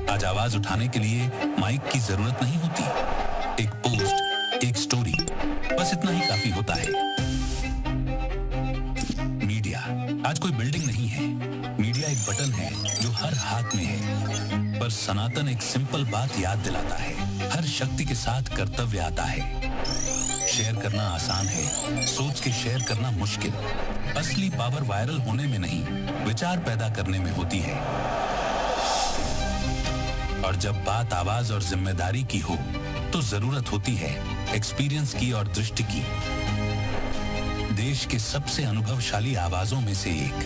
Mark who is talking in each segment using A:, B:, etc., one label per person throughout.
A: आज आवाज उठाने के लिए माइक की जरूरत नहीं होती। एक पोस्ट, एक स्टोरी, बस इतना ही काफी होता है। मीडिया आज कोई बिल्डिंग नहीं है। मीडिया एक बटन है जो हर हाथ में है। पर सनातन एक सिंपल बात याद दिलाता है, हर शक्ति के साथ कर्तव्य आता है। शेयर करना आसान है, सोच के शेयर करना मुश्किल। असली पावर वायरल होने में नहीं, विचार पैदा करने में होती है। और जब बात आवाज और जिम्मेदारी की हो तो जरूरत होती है एक्सपीरियंस की और दृष्टि की। देश के सबसे अनुभवशाली आवाजों में से एक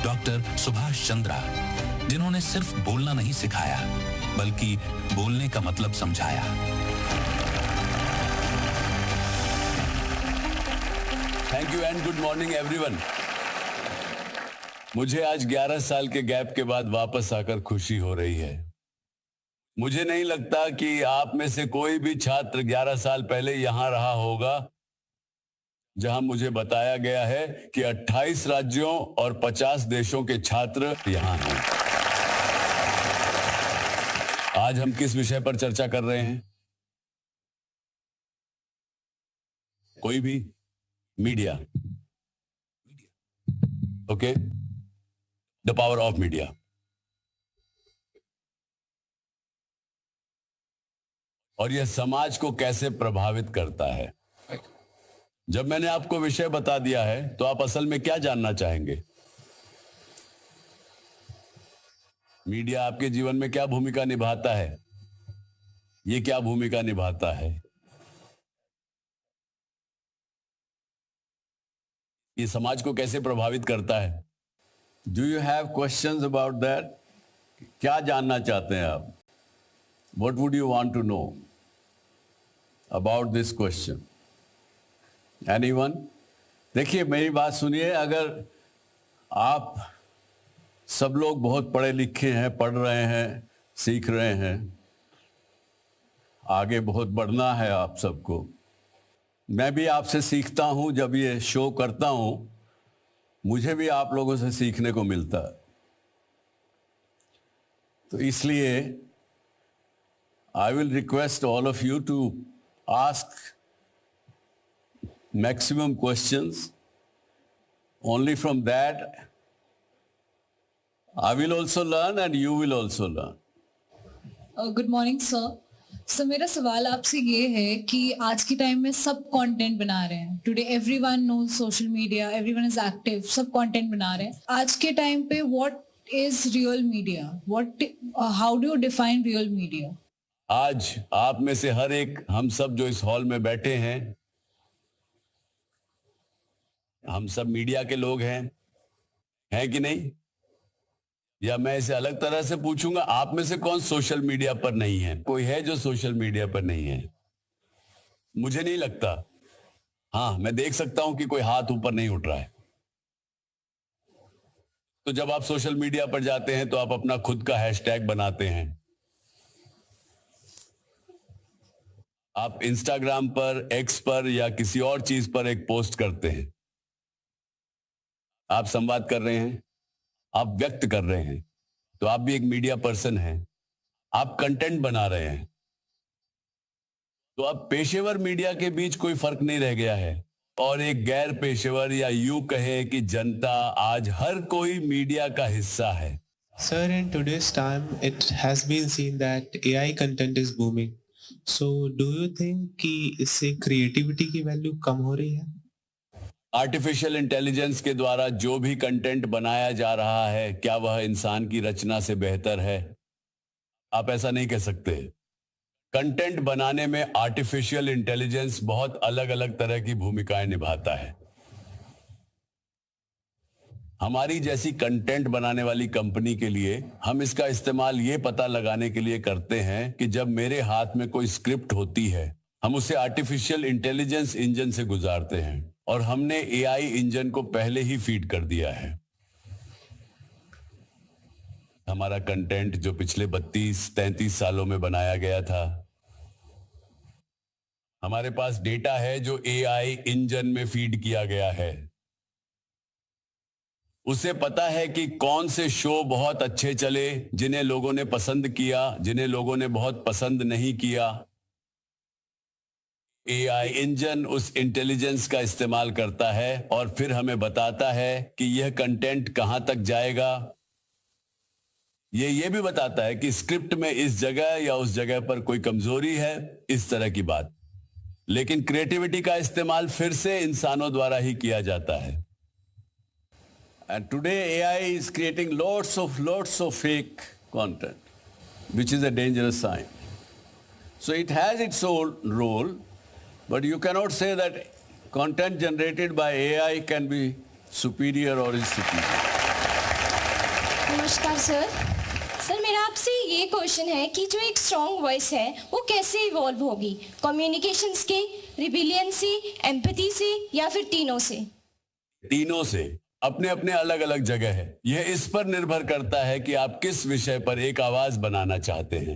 A: डॉक्टर सुभाष चंद्रा, जिन्होंने सिर्फ बोलना नहीं सिखाया बल्कि बोलने का मतलब समझाया।
B: Thank you and good morning everyone. मुझे आज 11 साल के गैप के बाद वापस आकर खुशी हो रही है। मुझे नहीं लगता कि आप में से कोई भी छात्र 11 साल पहले यहां रहा होगा जहां मुझे बताया गया है कि 28 राज्यों और 50 देशों के छात्र यहां हैं। आज हम किस विषय पर चर्चा कर रहे हैं? कोई भी? Media. Okay, the power of media. और यह समाज को कैसे प्रभावित करता है। जब मैंने आपको विषय बता दिया है तो आप असल में क्या जानना चाहेंगे? मीडिया आपके जीवन में क्या भूमिका निभाता है? ये क्या भूमिका निभाता है? ये समाज को कैसे प्रभावित करता है? Do you have questions about that? क्या जानना चाहते हैं आप? What would you want to know about this question? Anyone? देखिए, मेरी बात सुनिए। अगर आप सब लोग बहुत पढ़े लिखे हैं, पढ़ रहे हैं, सीख रहे हैं, आगे बहुत बढ़ना है आप सबको। मैं भी आपसे सीखता हूं, जब ये शो करता हूं मुझे भी आप लोगों से सीखने को मिलता है। तो इसलिए I will request all of you to ask maximum questions. Only from that, I will also learn and you will also learn.
C: Good morning sir. Sir, मेरा सवाल आपसे ये है कि आज के टाइम में सब कंटेंट बना रहे हैं। Today everyone knows social media, everyone is active, सब कंटेंट बना रहे हैं। आज के टाइम पे what is real media? How do you define real media?
B: आज आप में से हर एक, हम सब जो इस हॉल में बैठे हैं, हम सब मीडिया के लोग हैं कि नहीं? या मैं इसे अलग तरह से पूछूंगा, आप में से कौन सोशल मीडिया पर नहीं है? कोई है जो सोशल मीडिया पर नहीं है? मुझे नहीं लगता। हाँ, मैं देख सकता हूं कि कोई हाथ ऊपर नहीं उठ रहा है। तो जब आप सोशल मीडिया पर जाते हैं तो आप अपना खुद का हैशटैग बनाते हैं। आप इंस्टाग्राम पर, एक्स पर या किसी और चीज पर एक पोस्ट करते हैं। आप संवाद कर रहे हैं, आप व्यक्त कर रहे हैं, तो आप भी एक मीडिया पर्सन हैं। आप कंटेंट बना रहे हैं। तो अब पेशेवर मीडिया के बीच कोई फर्क नहीं रह गया है और एक गैर पेशेवर, या यूं कहे कि जनता, आज हर कोई मीडिया का हिस्सा है।
D: Sir, in today's time, it has been seen that AI content is booming. So, do you think कि इससे क्रिएटिविटी की वैल्यू कम हो रही है?
B: आर्टिफिशियल इंटेलिजेंस के द्वारा जो भी कंटेंट बनाया जा रहा है, क्या वह इंसान की रचना से बेहतर है? आप ऐसा नहीं कह सकते। कंटेंट बनाने में आर्टिफिशियल इंटेलिजेंस बहुत अलग अलग तरह की भूमिकाएं निभाता है। हमारी जैसी कंटेंट बनाने वाली कंपनी के लिए हम इसका इस्तेमाल ये पता लगाने के लिए करते हैं कि जब मेरे हाथ में कोई स्क्रिप्ट होती है, हम उसे आर्टिफिशियल इंटेलिजेंस इंजन से गुजारते हैं और हमने एआई इंजन को पहले ही फीड कर दिया है। हमारा कंटेंट जो पिछले 32-33 सालों में बनाया गया था, हमारे पास डेटा है जो एआई इंजन में फीड किया गया है। उसे पता है कि कौन से शो बहुत अच्छे चले, जिन्हें लोगों ने पसंद किया, जिन्हें लोगों ने बहुत पसंद नहीं किया। एआई इंजन उस इंटेलिजेंस का इस्तेमाल करता है और फिर हमें बताता है कि यह कंटेंट कहां तक जाएगा। ये भी बताता है कि स्क्रिप्ट में इस जगह या उस जगह पर कोई कमजोरी है, इस तरह की बात। लेकिन क्रिएटिविटी का इस्तेमाल फिर से इंसानों द्वारा ही किया जाता है। And today AI is creating lots of fake content, which is a dangerous sign. So it has its own role, but you cannot say that content generated by AI can be superior or is superior.
E: नमस्कार sir. Sir मेरा आपसे ये question है कि जो एक strong voice है वो कैसे इवॉल्व होगी, कम्युनिकेशंस के, रिबिलियन से, एम्पैथी से या फिर तीनों से?
B: तीनों से। अपने अपने अलग अलग जगह है। यह इस पर निर्भर करता है कि आप किस विषय पर एक आवाज बनाना चाहते हैं।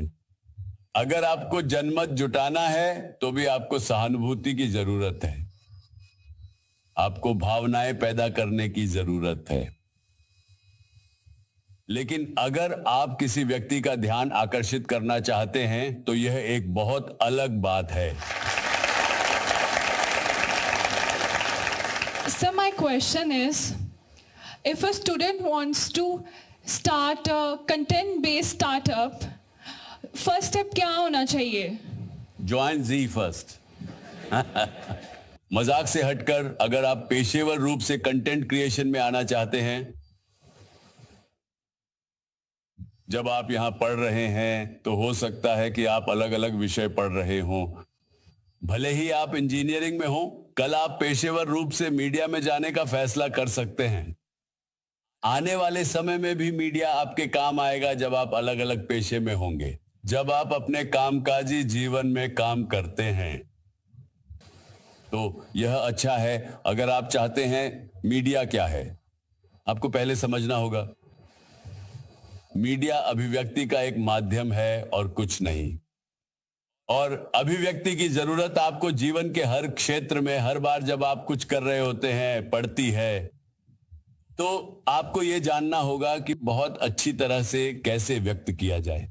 B: अगर आपको जनमत जुटाना है तो भी आपको सहानुभूति की जरूरत है, आपको भावनाएं पैदा करने की जरूरत है। लेकिन अगर आप किसी व्यक्ति का ध्यान आकर्षित करना चाहते हैं तो यह एक बहुत अलग बात है।
F: So my question is, if a student wants to start a content-based startup, first step क्या होना चाहिए?
B: Join Z first. मजाक से हटकर अगर आप पेशेवर रूप से कंटेंट क्रिएशन में आना चाहते हैं, जब आप यहां पढ़ रहे हैं तो हो सकता है कि आप अलग अलग विषय पढ़ रहे हों। भले ही आप इंजीनियरिंग में हो, कल आप पेशेवर रूप से मीडिया में जाने का फैसला कर सकते हैं। आने वाले समय में भी मीडिया आपके काम आएगा जब आप अलग अलग पेशे में होंगे, जब आप अपने कामकाजी जीवन में काम करते हैं। तो यह अच्छा है। अगर आप चाहते हैं मीडिया क्या है, आपको पहले समझना होगा। मीडिया अभिव्यक्ति का एक माध्यम है और कुछ नहीं। और अभिव्यक्ति की जरूरत आपको जीवन के हर क्षेत्र में, हर बार जब आप कुछ कर रहे होते हैं, पड़ती है। तो आपको यह जानना होगा कि बहुत अच्छी तरह से कैसे व्यक्त किया जाए।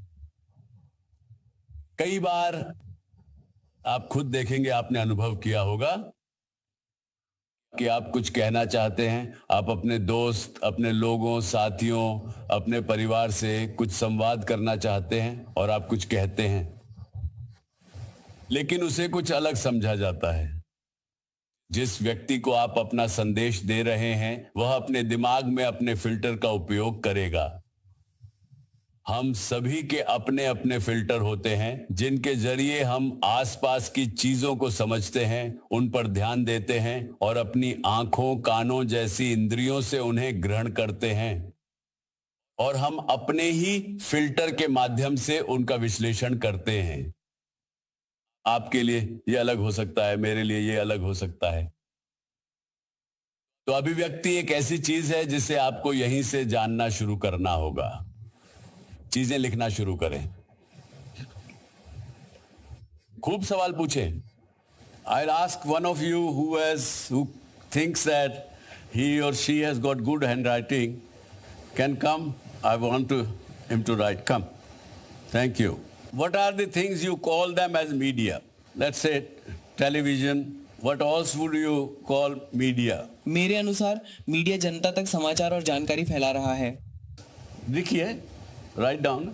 B: कई बार आप खुद देखेंगे, आपने अनुभव किया होगा कि आप कुछ कहना चाहते हैं, आप अपने दोस्त, अपने लोगों, साथियों, अपने परिवार से कुछ संवाद करना चाहते हैं और आप कुछ कहते हैं, लेकिन उसे कुछ अलग समझा जाता है। जिस व्यक्ति को आप अपना संदेश दे रहे हैं वह अपने दिमाग में अपने फिल्टर का उपयोग करेगा। हम सभी के अपने अपने फिल्टर होते हैं जिनके जरिए हम आसपास की चीजों को समझते हैं, उन पर ध्यान देते हैं और अपनी आंखों, कानों जैसी इंद्रियों से उन्हें ग्रहण करते हैं। और हम अपने ही फिल्टर के माध्यम से उनका विश्लेषण करते हैं। आपके लिए यह अलग हो सकता है, मेरे लिए यह अलग हो सकता है। तो अभिव्यक्ति एक ऐसी चीज है जिसे आपको यहीं से जानना शुरू करना होगा। चीजें लिखना शुरू करें, खूब सवाल पूछें। I'll ask one of you who thinks that he or she has got good handwriting can come. I want him to write. Come. Thank you. What are the things you call them as media? Let's say television. What else would you call media?
G: मेरे अनुसार media जनता तक समाचार और जानकारी फैला रहा है।
B: लिखिए, write down.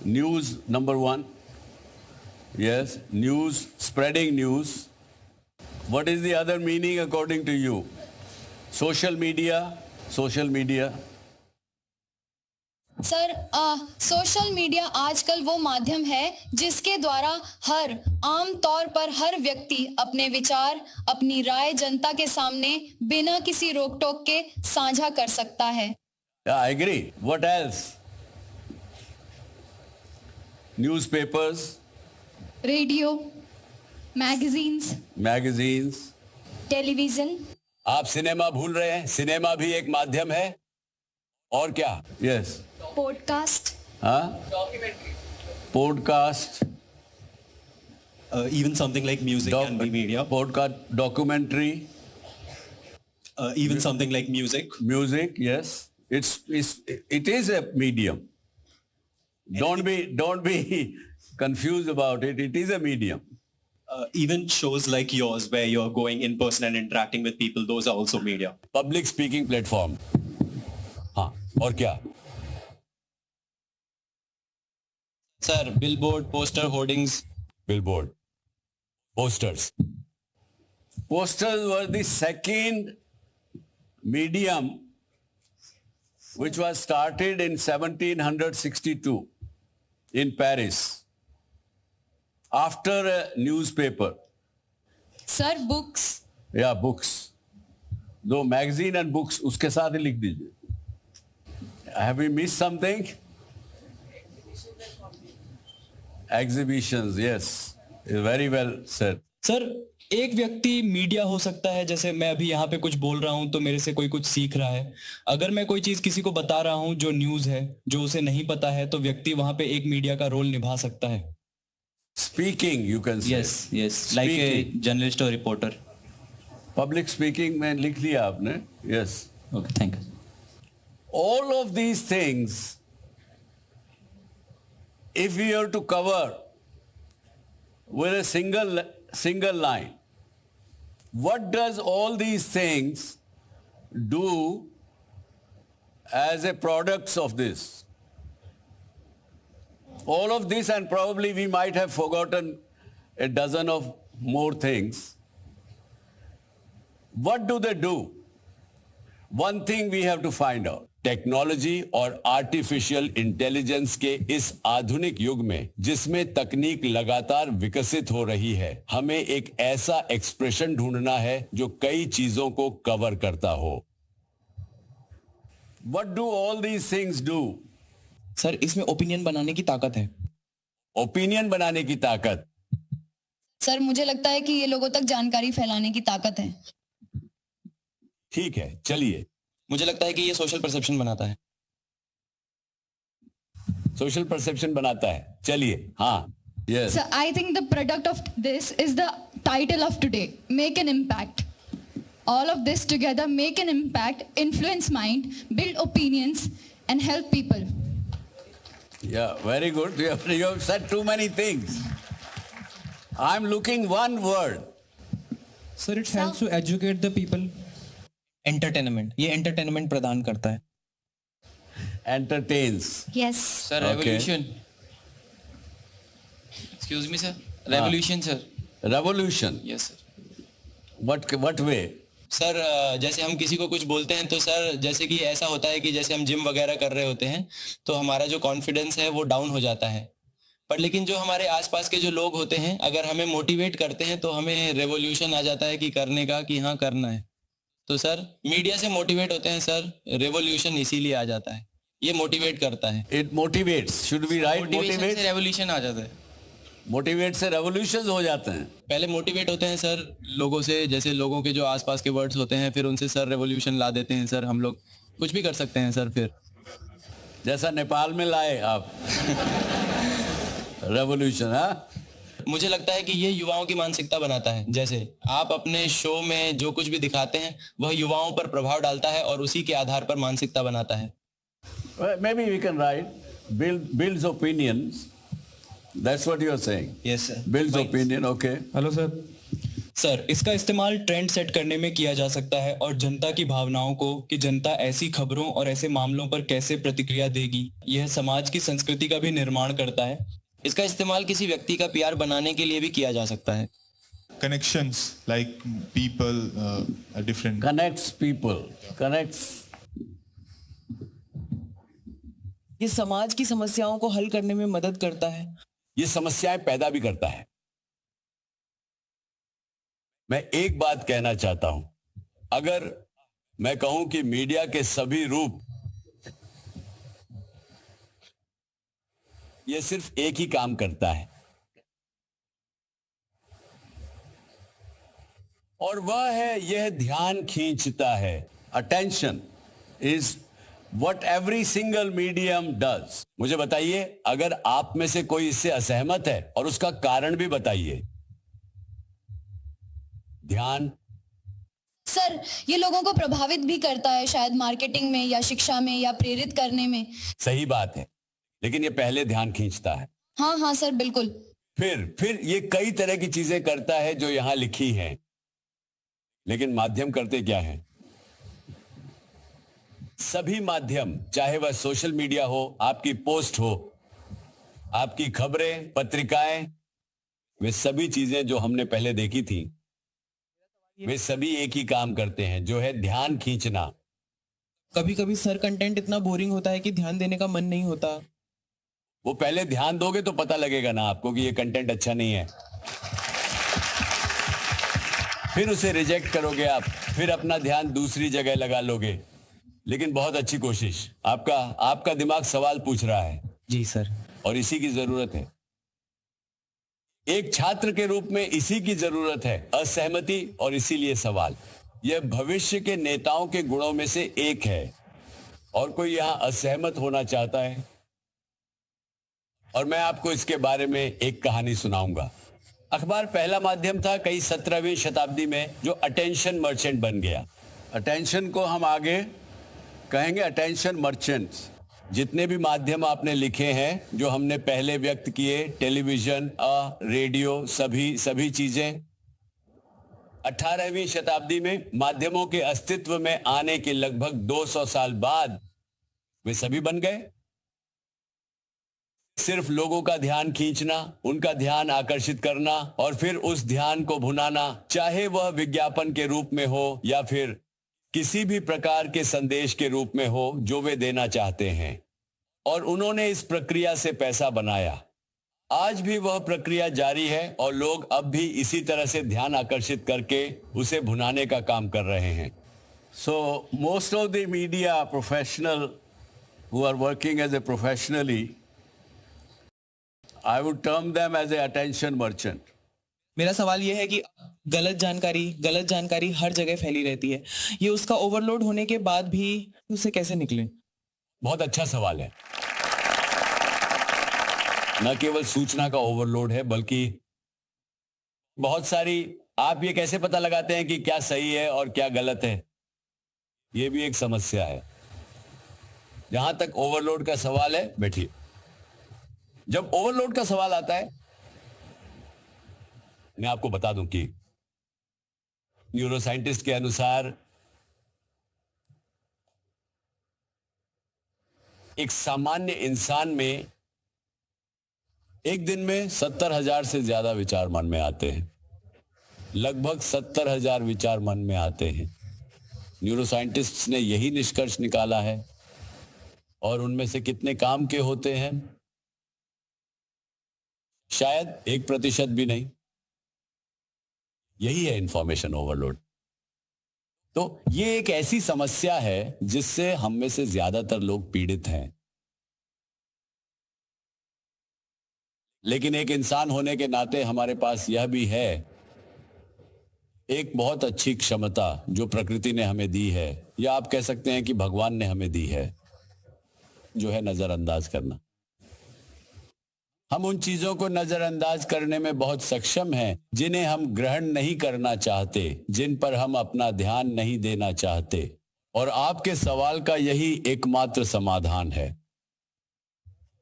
B: News number 1. Yes, news, spreading news. What is the other meaning according to you? Social media.
H: Sir, social media आजकल वो माध्यम है जिसके द्वारा आम तौर पर हर व्यक्ति अपने विचार, अपनी राय जनता के सामने बिना किसी रोक टोक के साझा कर सकता है।
B: Yeah, I agree. What else? Newspapers.
H: Radio, magazines,
E: television.
B: आप सिनेमा भूल रहे हैं। सिनेमा भी एक माध्यम है। और क्या? Yes,
E: podcast.
B: Podcast,
I: even something like music can be media.
B: Podcast, documentary,
I: Even something like music.
B: Music, yes. It is a medium. Don't be confused about it. It is a medium.
I: Even shows like yours where you're going in person and interacting with people, those are also media.
B: Public speaking platform. हाँ, और क्या?
G: Sir billboard, poster, hoardings.
B: Billboard. Posters. Posters were the second medium which was started in 1762 in Paris after a newspaper.
H: Sir books.
B: Yeah, books. दो magazine and books उसके साथ ही लिख दीजिए. Have we missed something? Exhibitions, yes. Very well said.
J: Sir एक व्यक्ति media हो सकता है, जैसे मैं अभी यहाँ पे कुछ बोल रहा हूँ तो मेरे से कोई कुछ सीख रहा है. अगर मैं कोई चीज किसी को बता रहा हूँ जो न्यूज है, जो उसे नहीं पता है, तो व्यक्ति वहां पे एक मीडिया का रोल निभा सकता है.
B: Speaking, you can say.
G: Yes, like a journalist or reporter.
B: Public speaking में लिख लिया आपने. Yes.
G: Okay, thank you.
B: All of these things, if we are to cover with a single line, what does all these things do as a products of this? All of this, and probably we might have forgotten a dozen of more things. What do they do? One thing we have to find out. Technology और artificial intelligence के इस आधुनिक युग में, जिसमें तकनीक लगातार विकसित हो रही है, हमें एक ऐसा एक्सप्रेशन ढूंढना है जो कई चीजों को कवर करता हो. What do all these things do?
G: Sir इसमें ओपिनियन बनाने की ताकत है.
B: ओपिनियन बनाने की ताकत.
H: सर मुझे लगता है कि ये लोगों तक जानकारी फैलाने की ताकत है.
B: ठीक है, चलिए.
G: मुझे लगता है कि ये सोशल परसेप्शन बनाता है.
B: सोशल परसेप्शन बनाता है. चलिए. हाँ. Yes.
F: So I think the product of this is the title of today. Make an impact. All of this together make an impact, influence mind, build opinions, and help people.
B: Yeah, very good. You have said too many things. I'm looking one word.
J: Sir, it helps to educate the people.
G: Entertainment. ये entertainment प्रदान करता है.
B: Entertains.
E: Yes.
G: Sir revolution. Excuse me sir. Revolution sir.
B: Revolution.
G: Yes sir.
B: What way?
G: Sir जैसे हम किसी को कुछ बोलते हैं तो सर जैसे कि ऐसा होता है कि जैसे हम जिम वगैरह कर रहे होते हैं तो हमारा जो कॉन्फिडेंस है वो डाउन हो जाता है. पर लेकिन जो हमारे आसपास के जो लोग होते हैं, अगर हमें मोटिवेट करते हैं तो हमें रेवोल्यूशन आ जाता है कि करने का, कि हाँ करना है. तो सर मीडिया से मोटिवेट होते हैं सर, रेवोल्यूशन इसीलिए आ जाता है. ये मोटिवेट करता है.
B: It motivates. Should we write
G: motivate से रेवोल्यूशन आ जाता है.
B: मोटिवेट से रेवोल्यूशन हो जाते हैं.
G: पहले मोटिवेट होते हैं सर लोगों से, जैसे लोगों के जो आसपास के वर्ड्स होते हैं, फिर उनसे सर रेवोल्यूशन ला देते हैं सर. हम लोग कुछ भी कर सकते हैं सर. फिर
B: जैसा नेपाल में लाए आप रेवोल्यूशन. हाँ,
G: मुझे लगता है कि ये युवाओं की मानसिकता बनाता है. जैसे आप अपने शो में जो कुछ भी दिखाते हैं वह युवाओं पर प्रभाव डालता है और उसी के आधार पर मानसिकता बनाता है.
B: maybe we can write builds opinions. That's what you are saying.
G: Yes sir.
B: Builds opinion. Okay.
J: Hello sir. Sir इसका इस्तेमाल ट्रेंड सेट करने में किया जा सकता है और जनता की भावनाओं को, कि जनता ऐसी खबरों और ऐसे मामलों पर कैसे प्रतिक्रिया देगी, यह समाज की संस्कृति का भी निर्माण करता है.
G: इसका इस्तेमाल किसी व्यक्ति का पीआर बनाने के लिए भी किया जा सकता है.
K: Connections, like people are different.
B: Connects people. Connects.
G: ये समाज की समस्याओं को हल करने में मदद करता है.
B: ये समस्याएं पैदा भी करता है. मैं एक बात कहना चाहता हूं. अगर मैं कहूं कि मीडिया के सभी रूप, ये सिर्फ एक ही काम करता है, और वह है यह ध्यान खींचता है. Attention is what every single medium does. मुझे बताइए, अगर आप में से कोई इससे असहमत है, और उसका कारण भी बताइए. ध्यान.
H: सर ये लोगों को प्रभावित भी करता है शायद मार्केटिंग में या शिक्षा में या प्रेरित करने में।
B: सही बात है, लेकिन ये पहले ध्यान खींचता है।
H: हाँ हाँ सर बिल्कुल।
B: फिर ये कई तरह की चीजें करता है जो यहां लिखी हैं, लेकिन माध्यम करते क्या है? सभी माध्यम, चाहे वह सोशल मीडिया हो, आपकी पोस्ट हो, आपकी खबरें, पत्रिकाएं, वे सभी चीजें जो हमने पहले देखी थी, वे सभी एक ही काम करते हैं, जो है ध्यान खींचना।
G: कभी कभी सर कंटेंट इतना बोरिंग होता है कि ध्यान देने का मन नहीं होता।
B: वो पहले ध्यान दोगे तो पता लगेगा ना आपको कि ये कंटेंट अच्छा नहीं है, फिर उसे रिजेक्ट करोगे आप, फिर अपना ध्यान दूसरी जगह लगा लोगे। लेकिन बहुत अच्छी कोशिश, आपका दिमाग सवाल पूछ रहा है।
G: जी सर।
B: और इसी की जरूरत है, एक छात्र के रूप में इसी की जरूरत है, असहमति और इसीलिए सवाल। यह भविष्य के नेताओं के गुणों में से एक है। और कोई यहां असहमत होना चाहता है? और मैं आपको इसके बारे में एक कहानी सुनाऊंगा। अखबार पहला माध्यम था कई 17वीं शताब्दी में जो अटेंशन मर्चेंट बन गया। अटेंशन को हम आगे कहेंगे अटेंशन मर्चेंट्स। जितने भी माध्यम आपने लिखे हैं, जो हमने पहले व्यक्त किए, टेलीविजन, रेडियो, सभी चीजें 18वीं शताब्दी में माध्यमों के अस्तित्व में आने के लगभग 200 साल बाद वे सभी बन गए। सिर्फ लोगों का ध्यान खींचना, उनका ध्यान आकर्षित करना और फिर उस ध्यान को भुनाना, चाहे वह विज्ञापन के रूप में हो या फिर किसी भी प्रकार के संदेश के रूप में हो जो वे देना चाहते हैं। और उन्होंने इस प्रक्रिया से पैसा बनाया। आज भी वह प्रक्रिया जारी है और लोग अब भी इसी तरह से ध्यान आकर्षित करके उसे भुनाने का काम कर रहे हैं। So most of the media professional who are working as a professionally, I would term them as a attention merchant.
G: मेरा सवाल यह है कि गलत जानकारी हर जगह फैली रहती है। ये उसका ओवरलोड होने के बाद भी उसे कैसे निकले?
B: बहुत अच्छा सवाल है। न केवल सूचना का ओवरलोड है, बल्कि बहुत सारी, आप ये कैसे पता लगाते हैं कि क्या सही है और क्या गलत है? ये भी एक समस्या है। जहां तक ओवरलोड का सवाल है, बैठिए। जब ओवरलोड का सवाल आता है, मैं आपको बता दूं कि न्यूरोसाइंटिस्ट के अनुसार एक सामान्य इंसान में एक दिन में 70,000 से ज्यादा विचार मन में आते हैं। लगभग 70,000 विचार मन में आते हैं। न्यूरोसाइंटिस्ट्स ने यही निष्कर्ष निकाला है। और उनमें से कितने काम के होते हैं? शायद 1% भी नहीं। यही है इंफॉर्मेशन ओवरलोड। तो ये एक ऐसी समस्या है जिससे हम में से ज्यादातर लोग पीड़ित हैं। लेकिन एक इंसान होने के नाते हमारे पास यह भी है एक बहुत अच्छी क्षमता जो प्रकृति ने हमें दी है, या आप कह सकते हैं कि भगवान ने हमें दी है, जो है नजरअंदाज करना। हम उन चीजों को नजरअंदाज करने में बहुत सक्षम हैं जिन्हें हम ग्रहण नहीं करना चाहते, जिन पर हम अपना ध्यान नहीं देना चाहते। और आपके सवाल का यही एकमात्र समाधान है।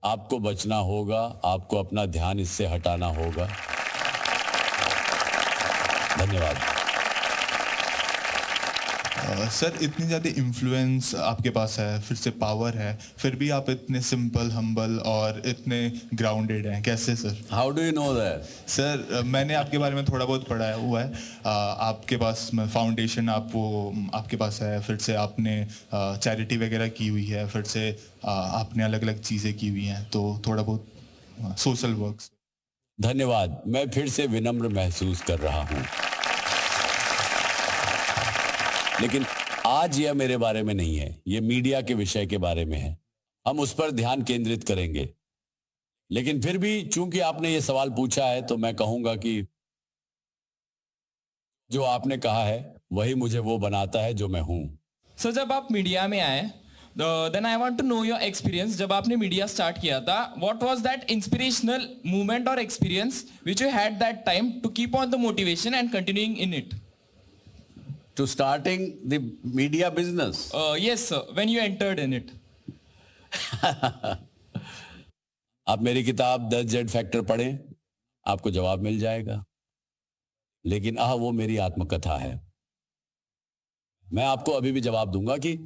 B: आपको बचना होगा, आपको अपना ध्यान इससे हटाना होगा। धन्यवाद।
K: सर, इतनी ज़्यादा इन्फ्लुएंस आपके पास है, फिर से पावर है, फिर भी आप इतने सिंपल, हम्बल और इतने ग्राउंडेड हैं, कैसे sir?
B: How do you know that?
K: Sir, मैंने आपके बारे में थोड़ा बहुत पढ़ा हुआ है। आपके पास फाउंडेशन आपके पास है, फिर से आपने चैरिटी वगैरह की हुई है, फिर से आपने अलग अलग चीज़ें की हुई हैं, तो थोड़ा बहुत सोशल वर्क्स।
B: धन्यवाद। मैं फिर से विनम्र महसूस कर रहा हूं, लेकिन आज यह मेरे बारे में नहीं है, यह मीडिया के विषय के बारे में है। हम उस पर ध्यान केंद्रित करेंगे। लेकिन फिर भी चूंकि आपने यह सवाल पूछा है, तो मैं कहूंगा कि जो आपने कहा है वही मुझे वो बनाता है जो मैं हूं।
L: सर, जब आप मीडिया में आए, then I want to know your experience. जब आपने मीडिया स्टार्ट किया था, what was that inspirational movement और experience which you had that time to keep on the motivation and continuing in it?
B: to starting the media business?
L: Yes, sir. When you entered in it.
B: आप मेरी किताब the Z factor पढ़ें, आपको जवाब मिल जाएगा। लेकिन वो मेरी आत्मकथा है। मैं आपको अभी भी जवाब दूंगा कि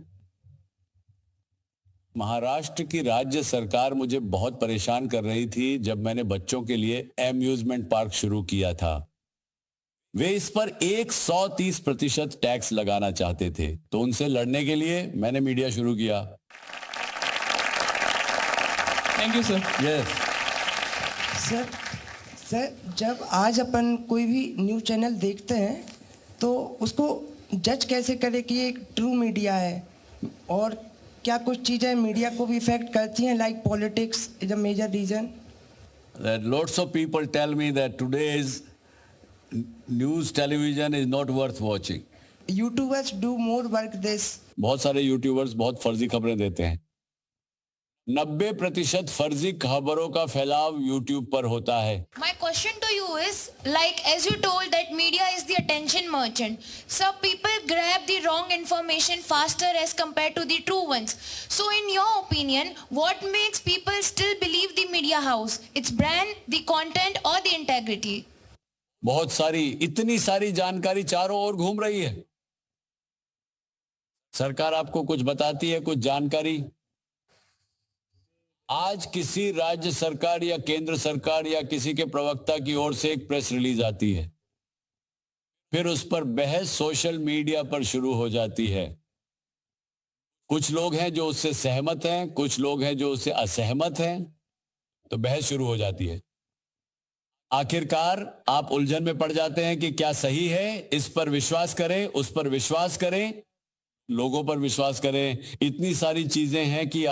B: महाराष्ट्र की राज्य सरकार मुझे बहुत परेशान कर रही थी जब मैंने बच्चों के लिए एम्यूजमेंट पार्क शुरू किया था। वे इस पर 130% टैक्स लगाना चाहते थे, तो उनसे लड़ने के लिए मैंने मीडिया शुरू किया।
L: Thank you sir.
B: Yes
M: sir, जब आज अपन कोई भी न्यूज़ चैनल देखते हैं तो उसको जज कैसे करें कि ये एक ट्रू मीडिया है, और क्या कुछ चीज़ें मीडिया को भी इफेक्ट करती हैं, like politics is a major reason?
B: Lots of people tell me that today's news television is not worth watching.
M: YouTubers do more work this.
B: बहुत सारे यूट्यूबर्स बहुत फर्जी खबरें देते हैं। 90% फर्जी खबरों का फैलाव यूट्यूब पर होता है।
N: My question to you is, like as you told that media is the attention merchant, some people grab the wrong information faster as compared to the true ones. So in your opinion, what makes people still believe the media house? Its brand, the content or the integrity?
B: बहुत सारी, इतनी सारी जानकारी चारों ओर घूम रही है। सरकार आपको कुछ बताती है, कुछ जानकारी। आज किसी राज्य सरकार या केंद्र सरकार या किसी के प्रवक्ता की ओर से एक प्रेस रिलीज आती है, फिर उस पर बहस सोशल मीडिया पर शुरू हो जाती है। कुछ लोग हैं जो उससे सहमत हैं, कुछ लोग हैं जो उससे असहमत हैं, तो बहस शुरू हो जाती है। आखिरकार आप उलझन में पड़ जाते हैं कि क्या सही है, इस पर विश्वास करें, उस पर विश्वास करें, लोगों पर विश्वास करें। इतनी सारी चीजें हैं कि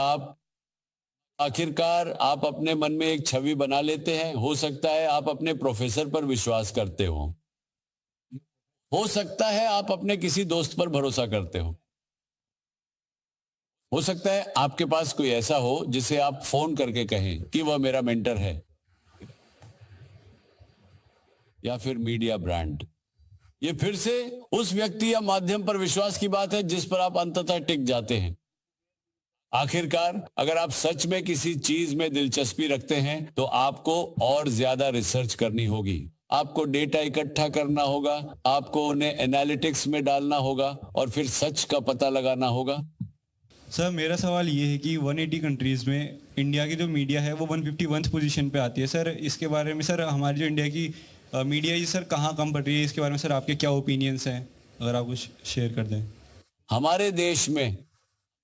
B: आखिरकार आप अपने मन में एक छवि बना लेते हैं। हो सकता है आप अपने प्रोफेसर पर विश्वास करते हो सकता है आप अपने किसी दोस्त पर भरोसा करते हो सकता है आपके पास कोई ऐसा हो जिसे आप फोन करके कहें कि वह मेरा मेंटर है, या फिर मीडिया ब्रांड। ये फिर से उस व्यक्ति या माध्यम पर विश्वास की बात है जिस पर आप अंततः टिक जाते हैं। आखिरकार अगर आप सच में किसी चीज में दिलचस्पी रखते हैं तो आपको और ज्यादा रिसर्च करनी होगी, आपको डेटा इकट्ठा करना होगा, आपको उन्हें एनालिटिक्स में डालना होगा और फिर सच का पता लगाना होगा।
J: सर, मेरा सवाल ये है कि 180 कंट्रीज में इंडिया की जो मीडिया है वो 151 पोजीशन पे आती है। सर, इसके बारे में सर हमारी जो इंडिया की मीडिया है सर कहाँ कम पड़ रही है, इसके बारे में सर आपके क्या ओपिनियंस हैं, अगर आप कुछ शेयर कर दें।
B: हमारे देश में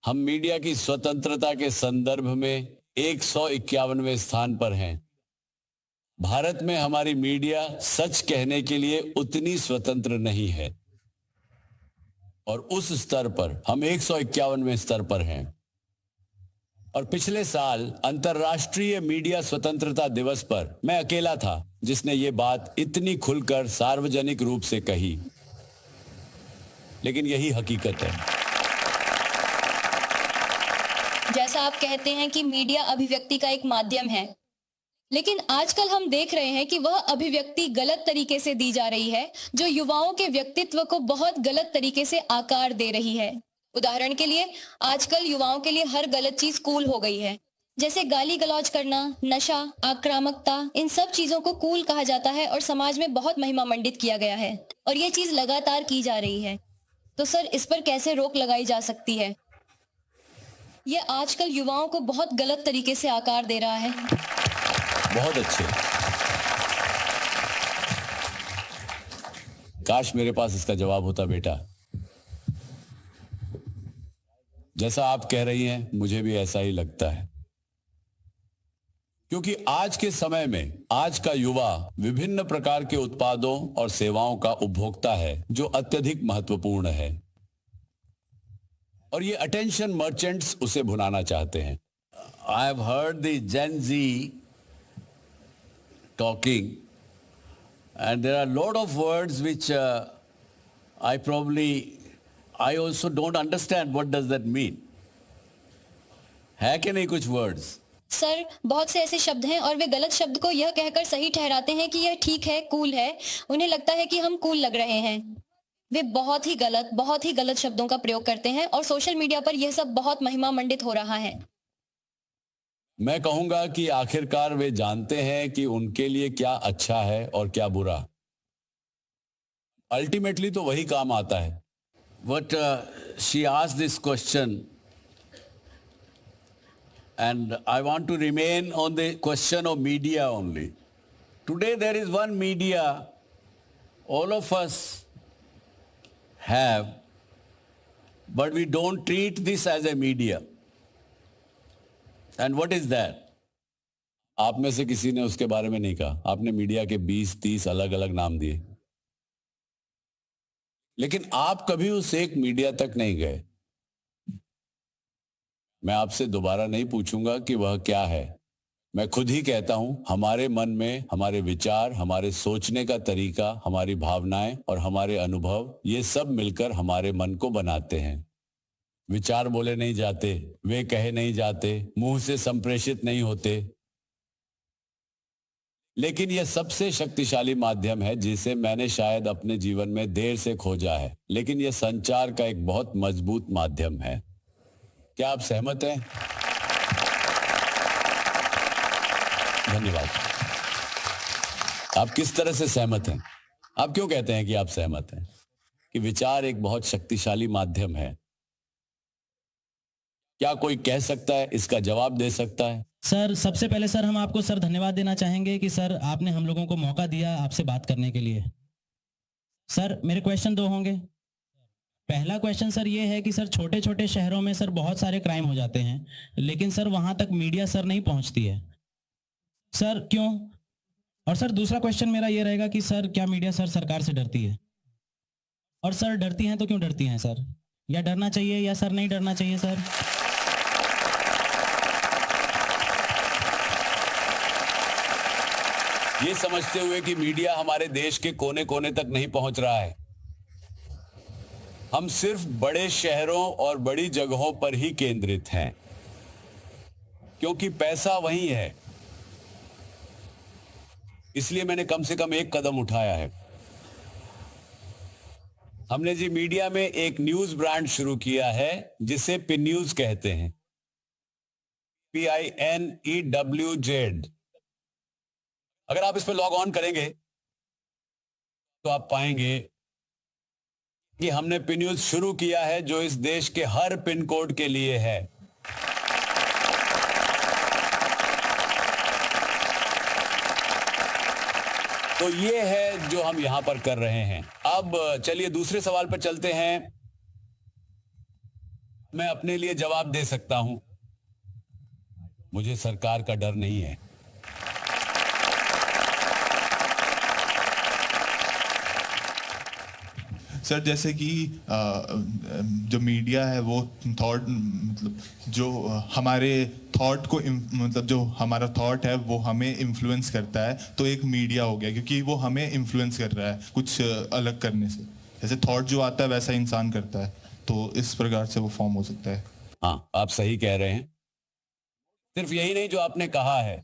B: हम मीडिया की स्वतंत्रता के संदर्भ में 151वें स्थान पर हैं। भारत में हमारी मीडिया सच कहने के लिए उतनी स्वतंत्र नहीं है, और उस स्तर पर हम 151वें स्तर पर हैं। और पिछले साल अंतर्राष्ट्रीय मीडिया स्वतंत्रता दिवस पर मैं अकेला था जिसने ये बात इतनी खुलकर सार्वजनिक रूप से कही, लेकिन यही हकीकत है।
H: जैसा आप कहते हैं कि मीडिया अभिव्यक्ति का एक माध्यम है, लेकिन आजकल हम देख रहे हैं कि वह अभिव्यक्ति गलत तरीके से दी जा रही है, जो युवाओं के व्यक्तित्व को बहुत गलत तरीके से आकार दे रही है। उदाहरण के लिए आजकल युवाओं के लिए हर गलत चीज कूल हो गई है, जैसे गाली गलौज करना, नशा, आक्रामकता, इन सब चीजों को कूल कहा जाता है और समाज में बहुत महिमा मंडित किया गया है, और ये चीज लगातार की जा रही है। तो सर, इस पर कैसे रोक लगाई जा सकती है? ये आजकल युवाओं को बहुत गलत तरीके से आकार दे रहा है।
B: बहुत अच्छे, काश मेरे पास इसका जवाब होता बेटा। जैसा आप कह रही हैं मुझे भी ऐसा ही लगता है, क्योंकि आज के समय में आज का युवा विभिन्न प्रकार के उत्पादों और सेवाओं का उपभोक्ता है, जो अत्यधिक महत्वपूर्ण है, और ये अटेंशन मर्चेंट्स उसे भुनाना चाहते हैं। I have heard the Gen Z talking, and there are a lot of words which I also don't understand what does that mean. है कि नहीं कुछ words?
H: सर, बहुत से ऐसे शब्द हैं और वे गलत शब्द को यह कहकर सही ठहराते हैं कि यह ठीक है, कूल है। उन्हें लगता है कि हम कूल लग रहे हैं।
O: वे बहुत ही गलत शब्दों का प्रयोग करते हैं और सोशल मीडिया पर यह सब बहुत महिमा मंडित हो रहा है।
B: मैं कहूंगा कि आखिरकार वे जानते हैं कि उनके लिए क्या अच्छा है और क्या बुरा। अल्टीमेटली तो वही काम आता है। But she asked this question and I want to remain on the question of media only. Today there is one media all of us have, but we don't treat this as a media. And what is that? आप में से किसी ने उसके बारे में नहीं कहा। आपने मीडिया के 20-30 अलग अलग नाम दिए, लेकिन आप कभी उस एक मीडिया तक नहीं गए। मैं आपसे दोबारा नहीं पूछूंगा कि वह क्या है। मैं खुद ही कहता हूं, हमारे मन में हमारे विचार, हमारे सोचने का तरीका, हमारी भावनाएं और हमारे अनुभव, ये सब मिलकर हमारे मन को बनाते हैं। विचार बोले नहीं जाते, वे कहे नहीं जाते, मुंह से संप्रेषित नहीं होते, लेकिन यह सबसे शक्तिशाली माध्यम है जिसे मैंने शायद अपने जीवन में देर से खोजा है, लेकिन यह संचार का एक बहुत मजबूत माध्यम है। क्या आप सहमत हैं? धन्यवाद। आप किस तरह से सहमत हैं? आप क्यों कहते हैं कि आप सहमत हैं कि विचार एक बहुत शक्तिशाली माध्यम है? क्या कोई कह सकता है, इसका जवाब दे सकता है?
P: सर, सबसे पहले सर हम आपको सर धन्यवाद देना चाहेंगे कि सर आपने हम लोगों को मौका दिया आपसे बात करने के लिए। सर मेरे क्वेश्चन 2 होंगे। पहला क्वेश्चन सर ये है कि सर छोटे छोटे शहरों में सर बहुत सारे क्राइम हो जाते हैं, लेकिन सर वहां तक मीडिया सर नहीं पहुंचती है, सर क्यों? और सर दूसरा क्वेश्चन मेरा ये रहेगा कि सर क्या मीडिया सर सरकार से डरती है? और सर डरती हैं तो क्यों डरती हैं सर? या डरना चाहिए या सर नहीं डरना चाहिए सर?
B: ये समझते हुए कि मीडिया हमारे देश के कोने कोने तक नहीं पहुंच रहा है, हम सिर्फ बड़े शहरों और बड़ी जगहों पर ही केंद्रित हैं, क्योंकि पैसा वहीं है। इसलिए मैंने कम से कम एक कदम उठाया है। हमने जी मीडिया में एक न्यूज ब्रांड शुरू किया है जिसे पिन न्यूज कहते हैं, PINEWZ। अगर आप इस पर लॉग ऑन करेंगे तो आप पाएंगे कि हमने पिन न्यूज शुरू किया है जो इस देश के हर पिन कोड के लिए है। तो ये है जो हम यहां पर कर रहे हैं। अब चलिए दूसरे सवाल पर चलते हैं। मैं अपने लिए जवाब दे सकता हूं, मुझे सरकार का डर नहीं है।
K: सर जैसे कि जो मीडिया है वो थॉट, मतलब जो हमारे थॉट को मतलब जो हमारा थॉट है वो हमें इन्फ्लुएंस करता है, तो एक मीडिया हो गया क्योंकि वो हमें इन्फ्लुएंस कर रहा है कुछ अलग करने से। जैसे थॉट जो आता है वैसा इंसान करता है, तो इस प्रकार से वो फॉर्म हो सकता है।
B: हाँ, आप सही कह रहे हैं। सिर्फ यही नहीं जो आपने कहा है,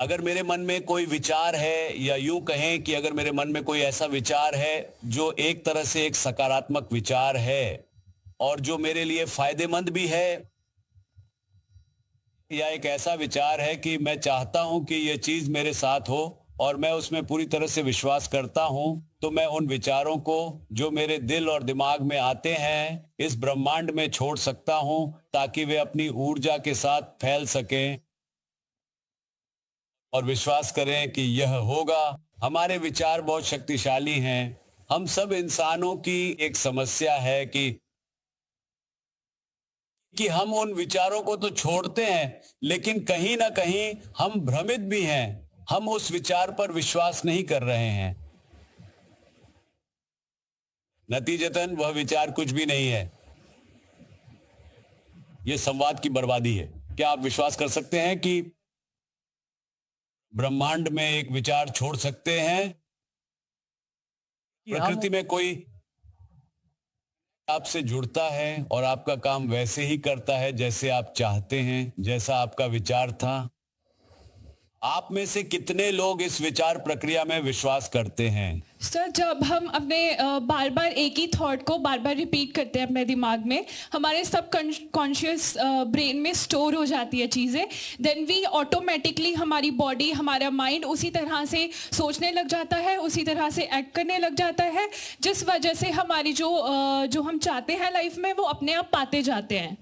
B: अगर मेरे मन में कोई विचार है, या यूं कहें कि अगर मेरे मन में कोई ऐसा विचार है जो एक तरह से एक सकारात्मक विचार है और जो मेरे लिए फायदेमंद भी है, या एक ऐसा विचार है कि मैं चाहता हूं कि यह चीज मेरे साथ हो और मैं उसमें पूरी तरह से विश्वास करता हूं, तो मैं उन विचारों को जो मेरे दिल और दिमाग में आते हैं इस ब्रह्मांड में छोड़ सकता हूं ताकि वे अपनी ऊर्जा के साथ फैल सकें और विश्वास करें कि यह होगा। हमारे विचार बहुत शक्तिशाली हैं। हम सब इंसानों की एक समस्या है कि हम उन विचारों को तो छोड़ते हैं, लेकिन कहीं ना कहीं हम भ्रमित भी हैं। हम उस विचार पर विश्वास नहीं कर रहे हैं। नतीजतन वह विचार कुछ भी नहीं है। यह संवाद की बर्बादी है। क्या आप विश्वास कर सकते हैं कि ब्रह्मांड में एक विचार छोड़ सकते हैं? प्रकृति में कोई आपसे जुड़ता है और आपका काम वैसे ही करता है जैसे आप चाहते हैं, जैसा आपका विचार था। आप में से कितने लोग इस विचार प्रक्रिया में विश्वास करते हैं?
Q: सर, जब हम अपने बार बार एक ही थॉट को बार बार रिपीट करते हैं अपने दिमाग में, हमारे सब कॉन्शियस ब्रेन में स्टोर हो जाती है चीज़ें, देन वी ऑटोमेटिकली, हमारी बॉडी, हमारा माइंड उसी तरह से सोचने लग जाता है, उसी तरह से एक्ट करने लग जाता है, जिस वजह से हमारी जो हम चाहते हैं लाइफ में वो अपने आप पाते जाते हैं।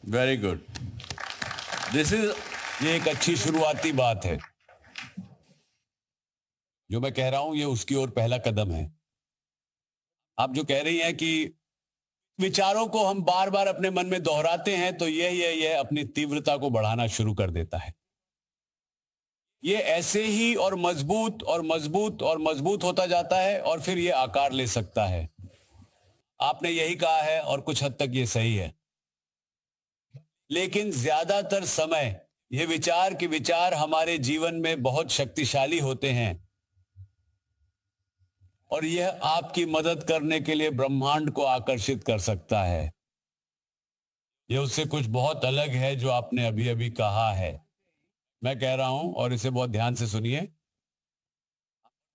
B: Very good. ये एक अच्छी शुरुआती बात है। जो मैं कह रहा हूं ये उसकी ओर पहला कदम है। आप जो कह रही हैं कि विचारों को हम बार बार अपने मन में दोहराते हैं तो यह अपनी तीव्रता को बढ़ाना शुरू कर देता है। ये ऐसे ही और मजबूत और मजबूत और मजबूत होता जाता है और फिर ये आकार ले सकता है। आपने यही कहा है और कुछ हद तक ये सही है, लेकिन ज्यादातर समय ये विचार हमारे जीवन में बहुत शक्तिशाली होते हैं और यह आपकी मदद करने के लिए ब्रह्मांड को आकर्षित कर सकता है। यह उससे कुछ बहुत अलग है जो आपने अभी अभी कहा है। मैं कह रहा हूं और इसे बहुत ध्यान से सुनिए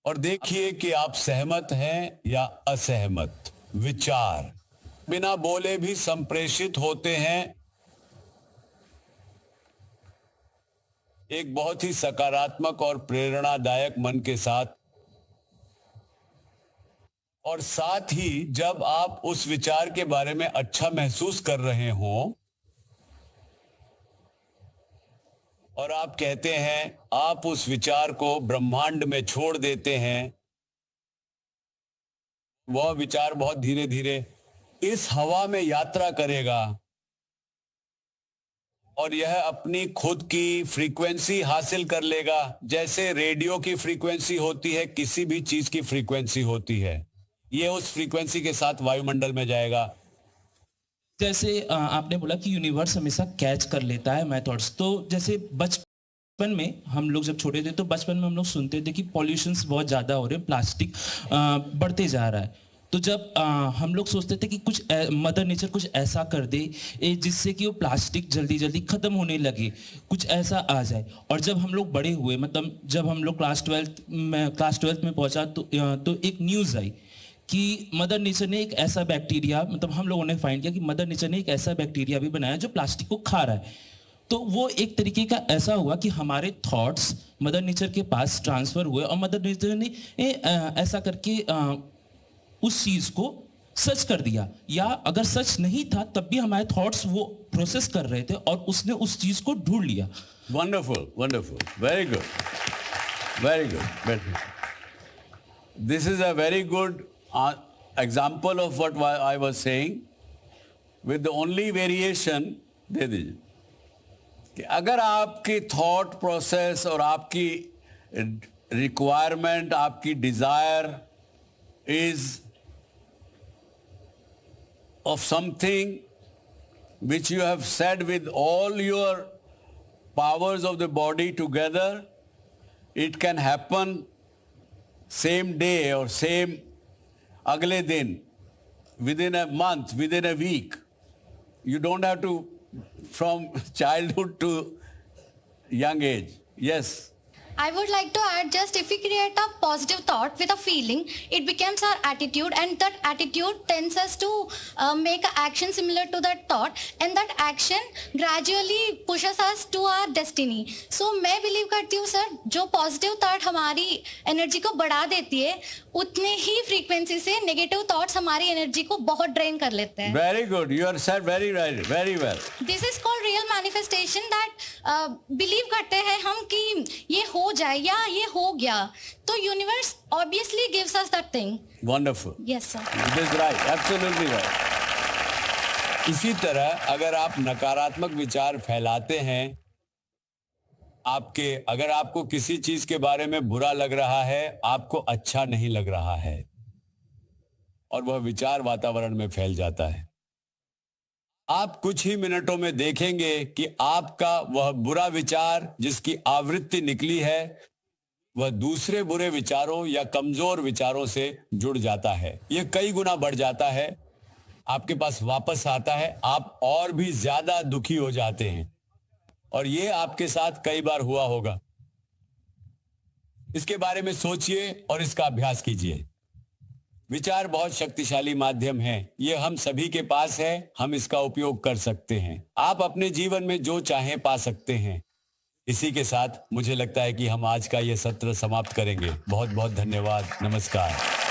B: और देखिए कि आप सहमत हैं या असहमत। विचार बिना बोले भी संप्रेषित होते हैं एक बहुत ही सकारात्मक और प्रेरणादायक मन के साथ, और साथ ही जब आप उस विचार के बारे में अच्छा महसूस कर रहे हों और आप कहते हैं, आप उस विचार को ब्रह्मांड में छोड़ देते हैं, वह विचार बहुत धीरे धीरे इस हवा में यात्रा करेगा और यह अपनी खुद की फ्रीक्वेंसी हासिल कर लेगा। जैसे रेडियो की फ्रीक्वेंसी होती है, किसी भी चीज की फ्रीक्वेंसी होती है, यह उस फ्रीक्वेंसी के साथ वायुमंडल में जाएगा।
J: जैसे आपने बोला कि यूनिवर्स हमेशा कैच कर लेता है माय थॉट्स, तो जैसे बचपन में हम लोग जब छोटे थे तो बचपन में हम लोग सुनते थे कि पॉल्यूशंस बहुत ज़्यादा हो रहे हैं, प्लास्टिक बढ़ते जा रहा है। तो जब हम लोग सोचते थे कि कुछ मदर नेचर कुछ ऐसा कर दे जिससे कि वो प्लास्टिक जल्दी जल्दी ख़त्म होने लगे, कुछ ऐसा आ जाए। और जब हम लोग बड़े हुए, मतलब जब हम लोग क्लास 12th में पहुंचा तो एक न्यूज़ आई कि मदर नेचर ने एक ऐसा बैक्टीरिया, मतलब हम लोगों ने फाइंड किया कि मदर नेचर ने एक ऐसा बैक्टीरिया भी बनाया जो प्लास्टिक को खा रहा है। तो वो एक तरीके का ऐसा हुआ कि हमारे थॉट्स मदर नेचर के पास ट्रांसफ़र हुए और मदर नेचर ने ऐसा करके उस चीज को सच कर दिया, या अगर सच नहीं था तब भी हमारे थॉट्स वो प्रोसेस कर रहे थे और उसने उस चीज को ढूंढ लिया।
B: Wonderful, wonderful, very good, very good. This is a very good example of what I was saying, with the only variation दे दीजिए कि अगर आपकी थॉट प्रोसेस और आपकी रिक्वायरमेंट, आपकी Dzire is of something which you have said with all your powers of the body together, it can happen same day or same agle din, within a month, within a week. You don't have to from childhood to young age. Yes.
H: I would like to add, just if we create a positive thought with a feeling, it becomes our attitude, and that attitude tends us to make an action similar to that thought, and that action gradually pushes us to our destiny. So मैं believe करती हूँ sir, जो positive thought हमारी energy को बढ़ा देती है, उतने ही frequency से negative thoughts हमारी energy को बहुत drain कर लेते हैं।
B: Very good, you are said very right, very well.
H: This is called real manifestation, that believe करते हैं हम कि ये हो जाए या ये हो गया, तो universe obviously gives us that thing.
B: Wonderful,
H: yes sir,
B: it is right, absolutely right. इसी तरह अगर आप नकारात्मक विचार फैलाते हैं, अगर आपको किसी चीज के बारे में बुरा लग रहा है, आपको अच्छा नहीं लग रहा है, और वह विचार वातावरण में फैल जाता है, आप कुछ ही मिनटों में देखेंगे कि आपका वह बुरा विचार जिसकी आवृत्ति निकली है, वह दूसरे बुरे विचारों या कमजोर विचारों से जुड़ जाता है। यह कई गुना बढ़ जाता है, आपके पास वापस आता है, आप और भी ज्यादा दुखी हो जाते हैं। और यह आपके साथ कई बार हुआ होगा इसके बारे में सोचिए और इसका अभ्यास कीजिए। विचार बहुत शक्तिशाली माध्यम है, ये हम सभी के पास है, हम इसका उपयोग कर सकते हैं। आप अपने जीवन में जो चाहें पा सकते हैं। इसी के साथ मुझे लगता है कि हम आज का ये सत्र समाप्त करेंगे। बहुत बहुत धन्यवाद। नमस्कार।